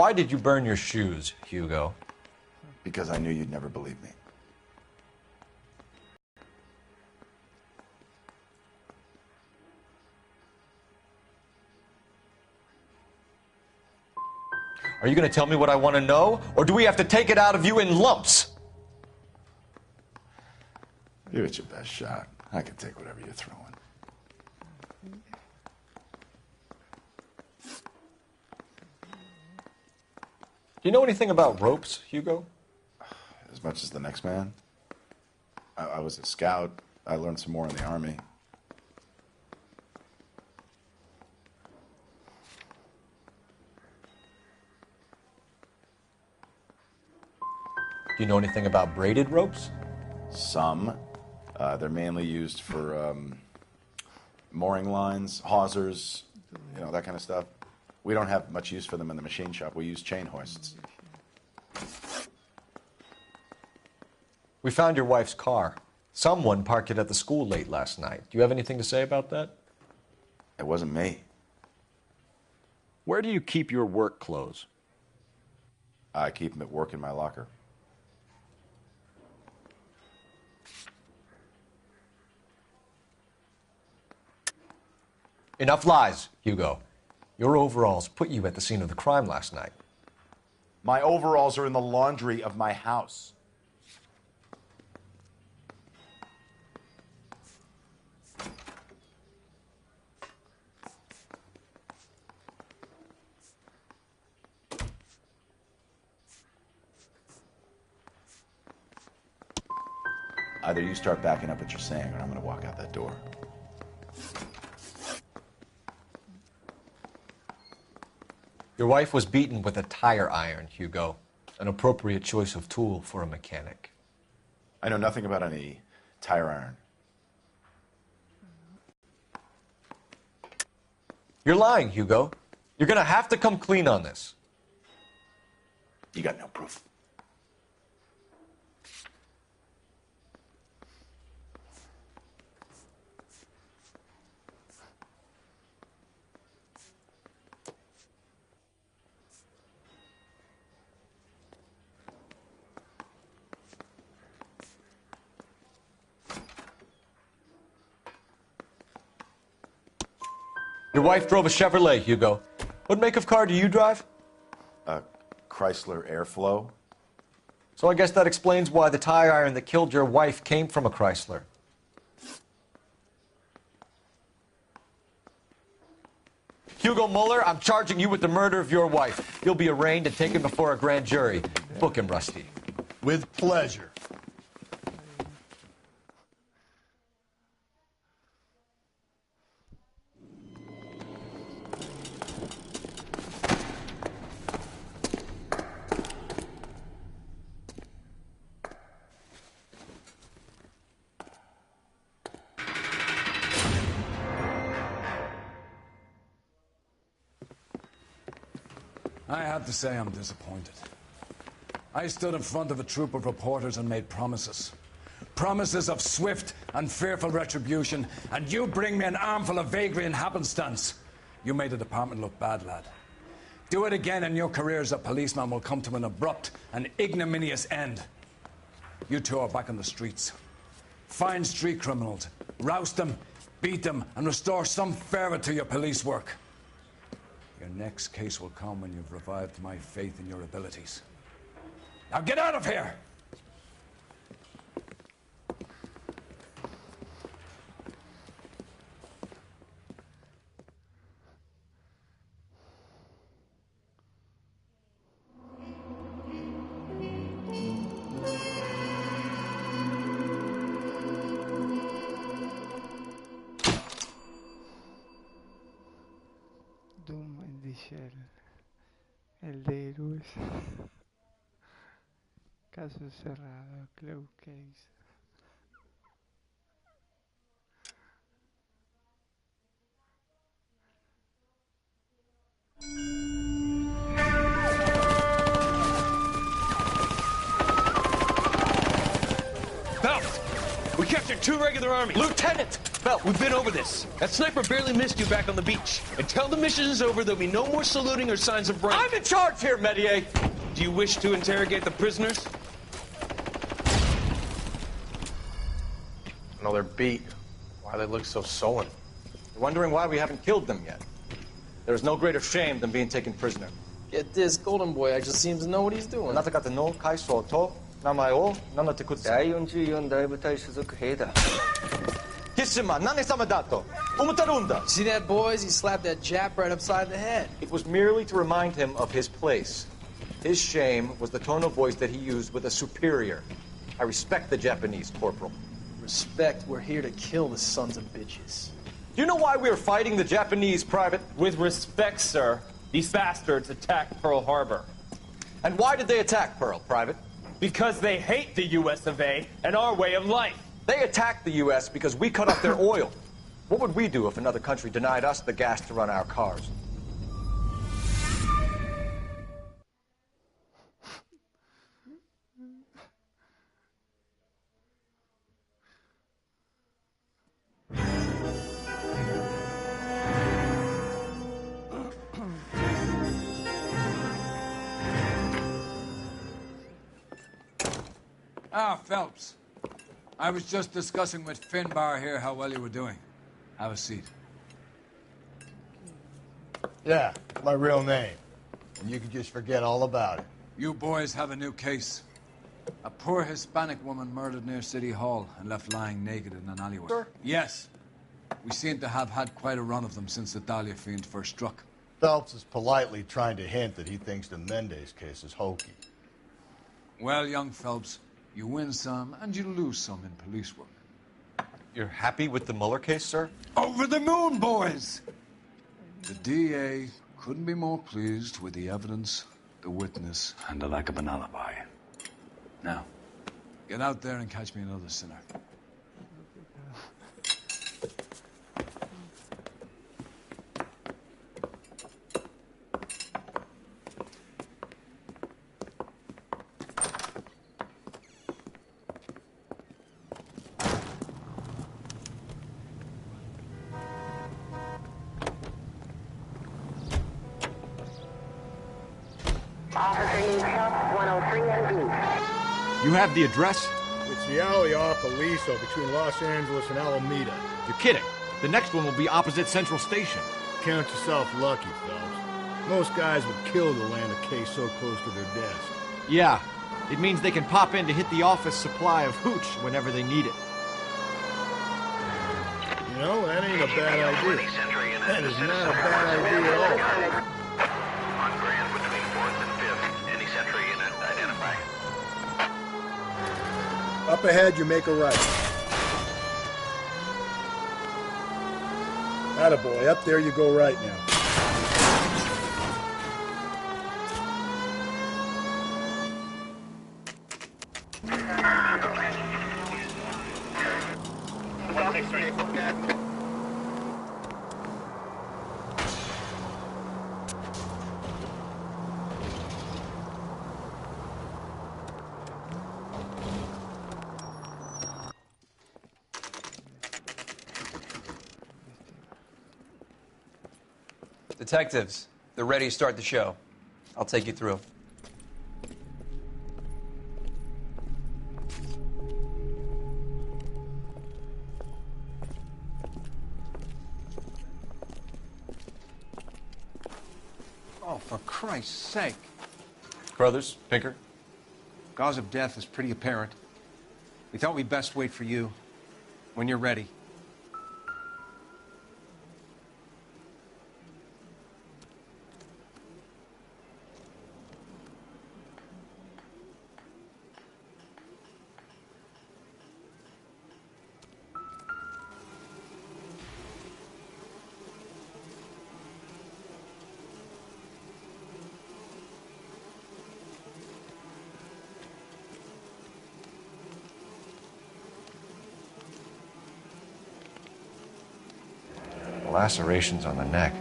Why did you burn your shoes, Hugo? Because I knew you'd never believe me. Are you going to tell me what I want to know, or do we have to take it out of you in lumps? Give it your best shot. I can take whatever you're throwing. Do you know anything about ropes, Hugo? As much as the next man. I was a scout. I learned some more in the Army. Do you know anything about braided ropes? Some. They're mainly used for mooring lines, hawsers, you know, that kind of stuff. We don't have much use for them in the machine shop. We use chain hoists. We found your wife's car. Someone parked it at the school late last night. Do you have anything to say about that? It wasn't me. Where do you keep your work clothes? I keep them at work in my locker. Enough lies, Hugo. Your overalls put you at the scene of the crime last night. My overalls are in the laundry of my house. Either you start backing up what you're saying, or I'm going to walk out that door. Your wife was beaten with a tire iron, Hugo. An appropriate choice of tool for a mechanic. I know nothing about any tire iron. You're lying, Hugo. You're gonna have to come clean on this. You got no proof. Your wife drove a Chevrolet, Hugo. What make of car do you drive? A Chrysler Airflow. So I guess that explains why the tire iron that killed your wife came from a Chrysler. Hugo Mueller, I'm charging you with the murder of your wife. You'll be arraigned and taken before a grand jury. Book him, Rusty. With pleasure. I have to say I'm disappointed. I stood in front of a troop of reporters and made promises. Promises of swift and fearful retribution, and you bring me an armful of vagary and happenstance. You made the department look bad, lad. Do it again and your career as a policeman will come to an abrupt and ignominious end. You two are back on the streets. Find street criminals, roust them, beat them, and restore some fervour to your police work. Your next case will come when you've revived my faith in your abilities. Now get out of here! Doom in the Shell. El de héroes. Caso cerrado. Cloud case. Belt! We captured 2 regular armies. Lieutenant! Phelps! We've been over this. That sniper barely missed you back on the beach. Until the mission is over, there'll be no more saluting or signs of rank. I'm in charge here, Medier! Do you wish to interrogate the prisoners? No, they're beat. Why they look so sullen? You're wondering why we haven't killed them yet. There's no greater shame than being taken prisoner. Get this, Golden Boy actually seems to know what he's doing. あなた方の階層と名前を名乗ってください。第44大部隊所属兵だ。キスマ何様だと思ってるんだ。 See that, boys? He slapped that Jap right upside the head. It was merely to remind him of his place. His shame was the tone of voice that he used with a superior. I respect the Japanese, Corporal. Respect, we're here to kill the sons of bitches. Do you know why we are fighting the Japanese, Private? With respect, sir, these bastards attacked Pearl Harbor. And why did they attack Pearl, Private? Because they hate the U.S. of A. and our way of life. They attacked the U.S. because we cut off their oil. What would we do if another country denied us the gas to run our cars? Ah, Phelps. I was just discussing with Finbar here how well you were doing. Have a seat. Yeah, my real name. And you can just forget all about it. You boys have a new case. A poor Hispanic woman murdered near City Hall and left lying naked in an alleyway. Sir? Yes. We seem to have had quite a run of them since the Dahlia fiend first struck. Phelps is politely trying to hint that he thinks the Mendez case is hokey. Well, young Phelps, you win some and you lose some in police work. You're happy with the Mueller case, sir? Over the moon, boys! The DA couldn't be more pleased with the evidence, the witness, and the lack of an alibi. Now, get out there and catch me another sinner. Officer needs help, 103 and B. You have the address? It's the alley off Aliso between Los Angeles and Alameda. You're kidding. The next one will be opposite Central Station. Count yourself lucky, Phelps. Most guys would kill to land a case so close to their desk. Yeah, it means they can pop in to hit the office supply of hooch whenever they need it. You know, that ain't a bad idea. That is not a bad idea at all. On Grand between 4th and 5th. Any Century unit identify. Up ahead, you make a right. Attaboy, up there you go right now. Detectives, they're ready to start the show. I'll take you through. Oh, for Christ's sake. Brothers, Pinker? Cause of death is pretty apparent. We thought we'd best wait for you. When you're ready. Lacerations on the neck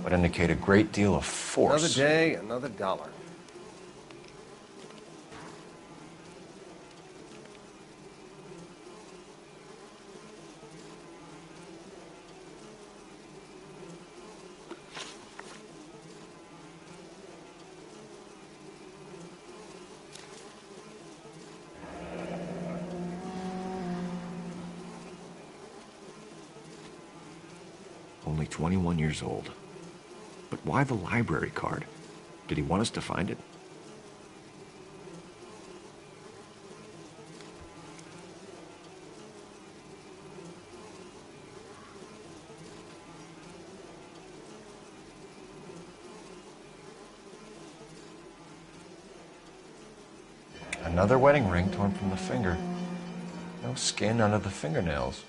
would indicate a great deal of force. Another day, another dollar. only 21 years old. But why the library card? Did he want us to find it? Another wedding ring torn from the finger. No skin under the fingernails.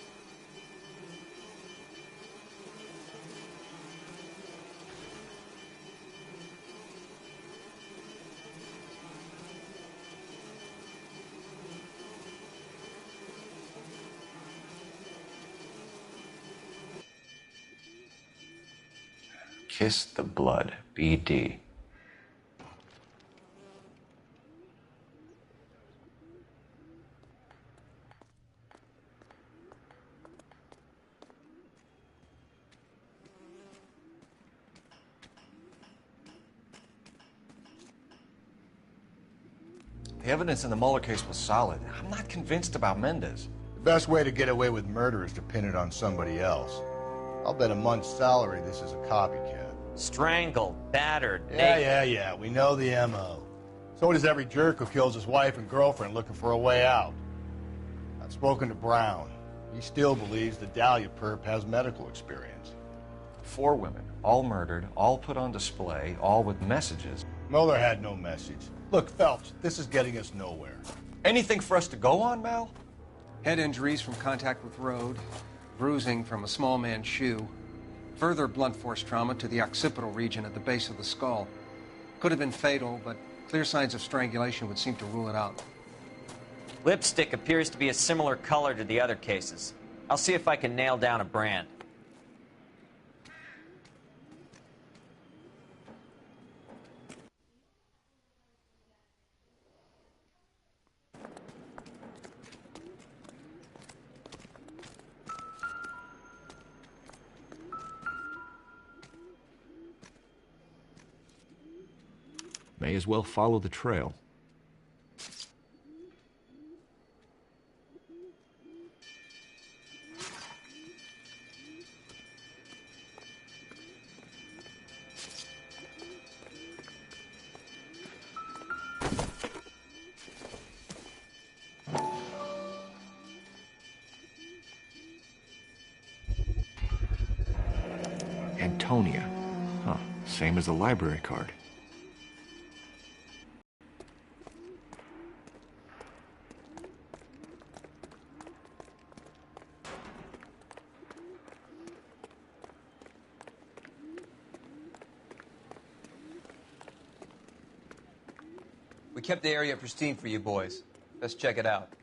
Kiss the blood, BD. The evidence in the Mueller case was solid. I'm not convinced about Mendez. The best way to get away with murder is to pin it on somebody else. I'll bet a month's salary this is a copycat. Strangled, battered, Yeah, we know the M.O. So does every jerk who kills his wife and girlfriend looking for a way out. I've spoken to Brown. He still believes the Dahlia perp has medical experience. 4 women, all murdered, all put on display, all with messages. Mueller had no message. Look, Phelps, this is getting us nowhere. Anything for us to go on, Mal? Head injuries from contact with road, bruising from a small man's shoe, further blunt force trauma to the occipital region at the base of the skull. Could have been fatal, but clear signs of strangulation would seem to rule it out. Lipstick appears to be a similar color to the other cases. I'll see if I can nail down a brand. May as well follow the trail. Antonia. Huh, same as the library card. We kept the area pristine for you boys. Let's check it out.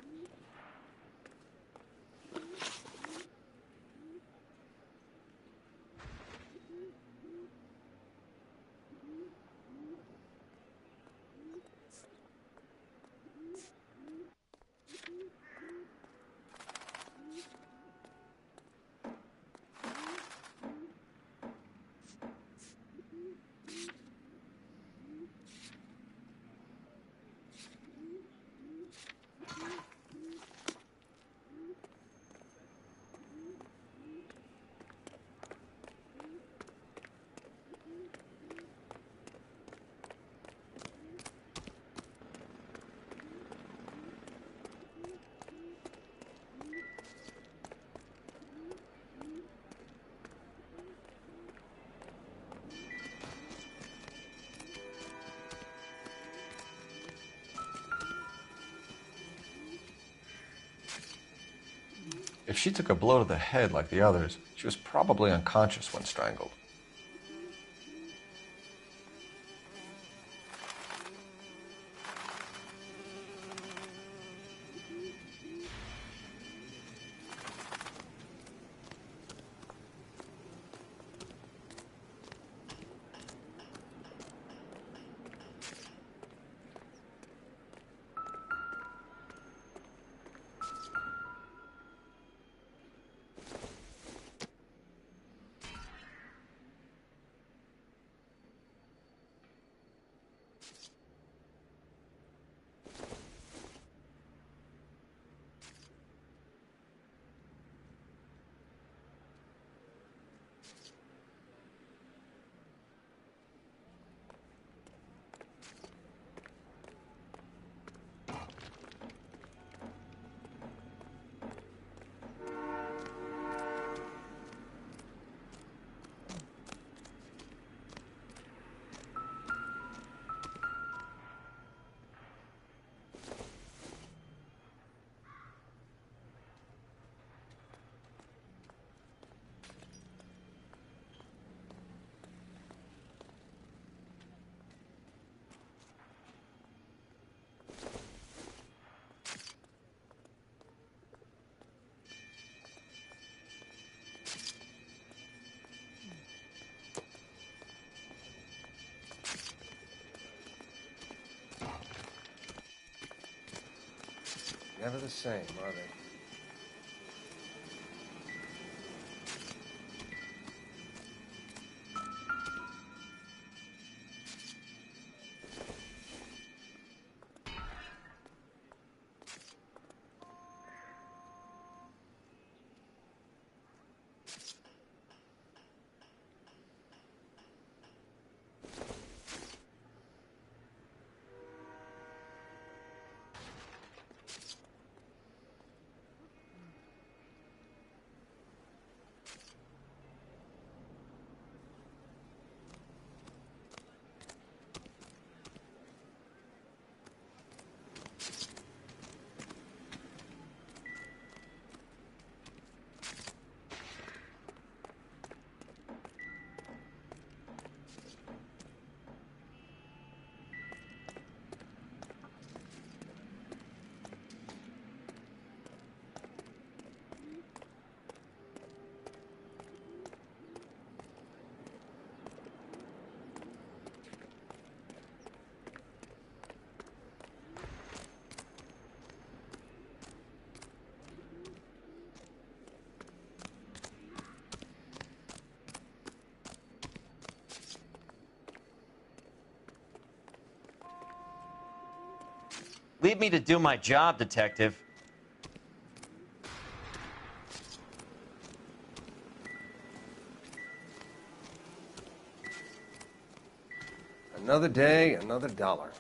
If she took a blow to the head like the others, she was probably unconscious when strangled. Never the same, are they? Leave me to do my job, Detective. Another day, another dollar.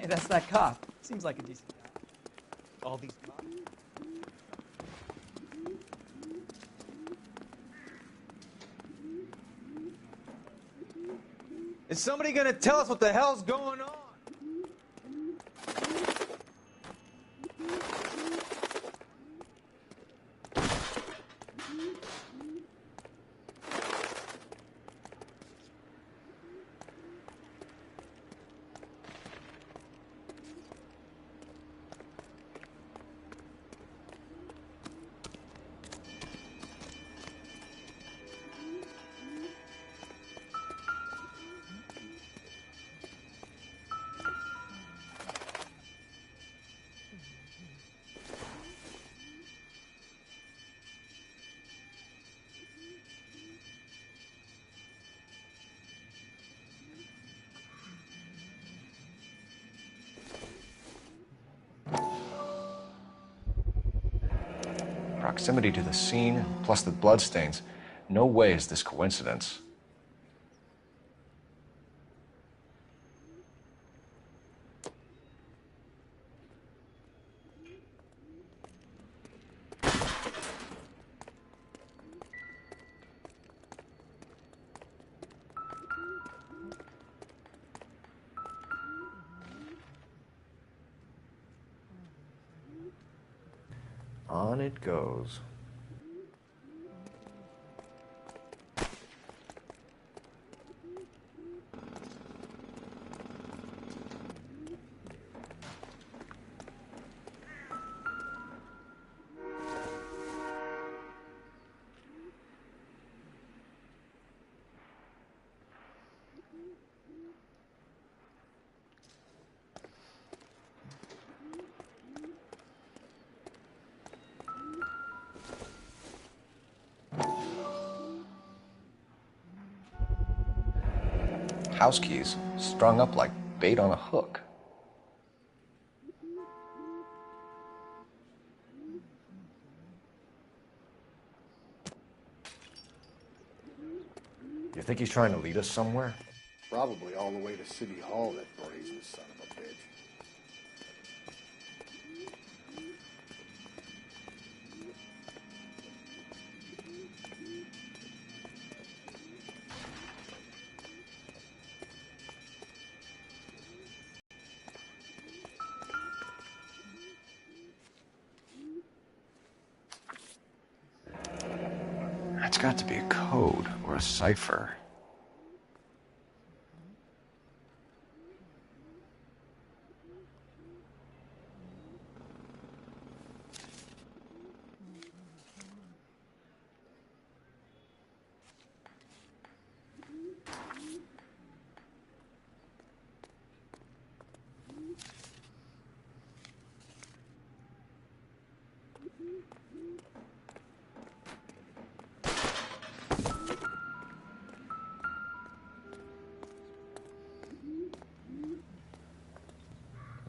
Hey, that's that cop. Seems like a decent guy. All these cops. Is somebody gonna tell us what the hell's going on? Proximity to the scene, plus the bloodstains. No way is this coincidence. On it goes. House keys strung up like bait on a hook. You think he's trying to lead us somewhere? Probably all the way to City Hall, that brazen son of a bitch. It's got to be a code or a cipher.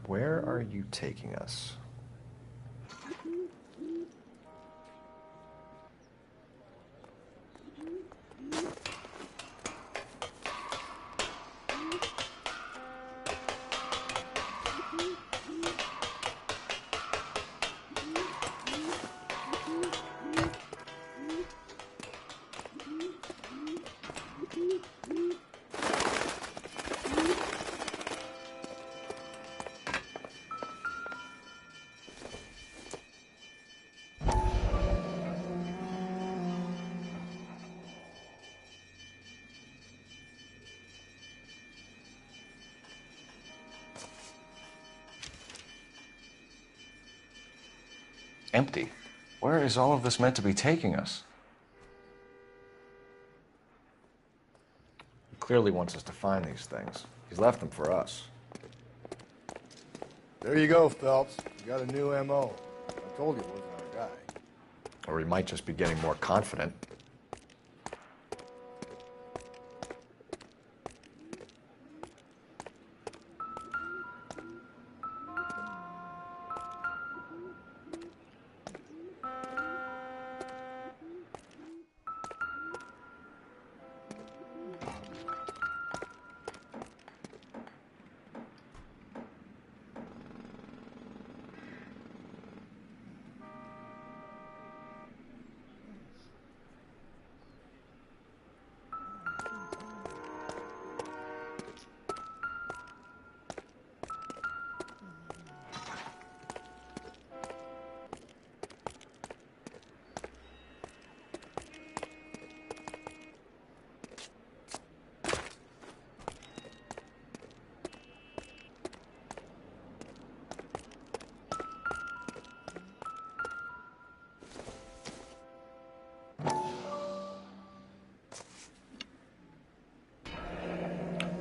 Where are you taking us? Empty. Where is all of this meant to be taking us? He clearly wants us to find these things. He's left them for us. There you go, Phelps. You got a new M.O. I told you it wasn't our guy. Or he might just be getting more confident.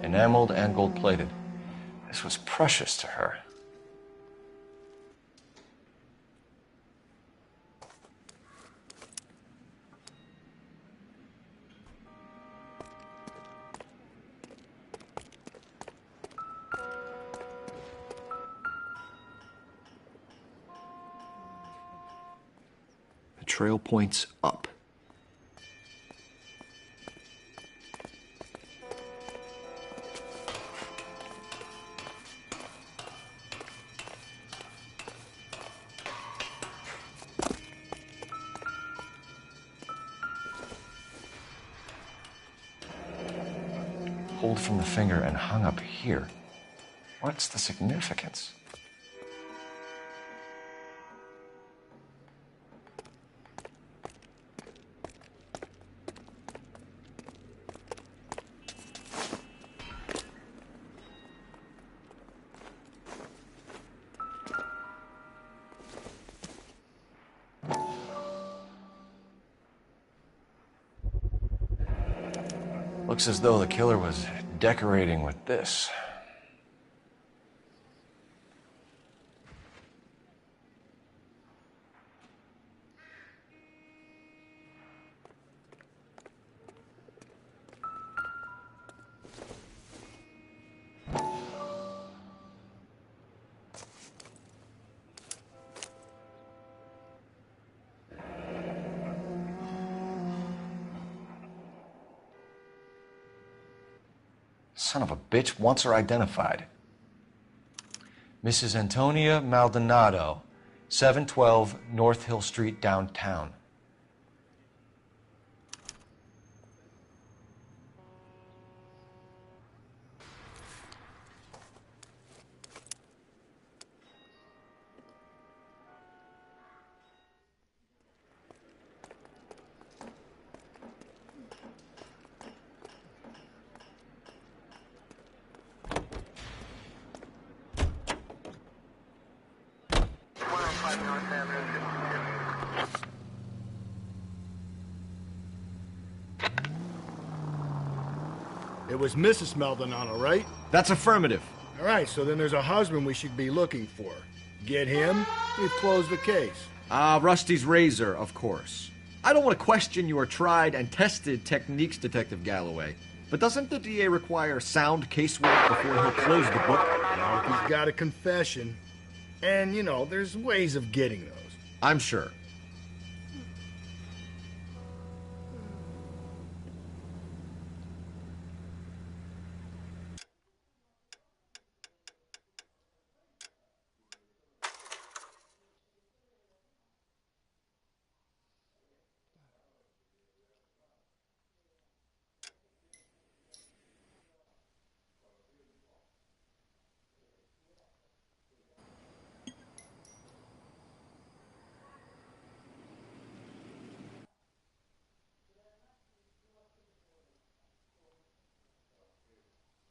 Enameled and gold-plated. This was precious to her. The trail points up. Pulled from the finger and hung up here. What's the significance? Looks as though the killer was decorating with this. Son of a bitch wants her identified. Mrs. Antonia Maldonado, 712 North Hill Street, downtown. It was Mrs. Maldonado, right? That's affirmative. All right, so then there's a husband we should be looking for. Get him, we've closed the case. Rusty's razor, of course. I don't want to question your tried and tested techniques, Detective Galloway. But doesn't the DA require sound casework before he'll close the book? If he's got a confession. And, you know, there's ways of getting those. I'm sure.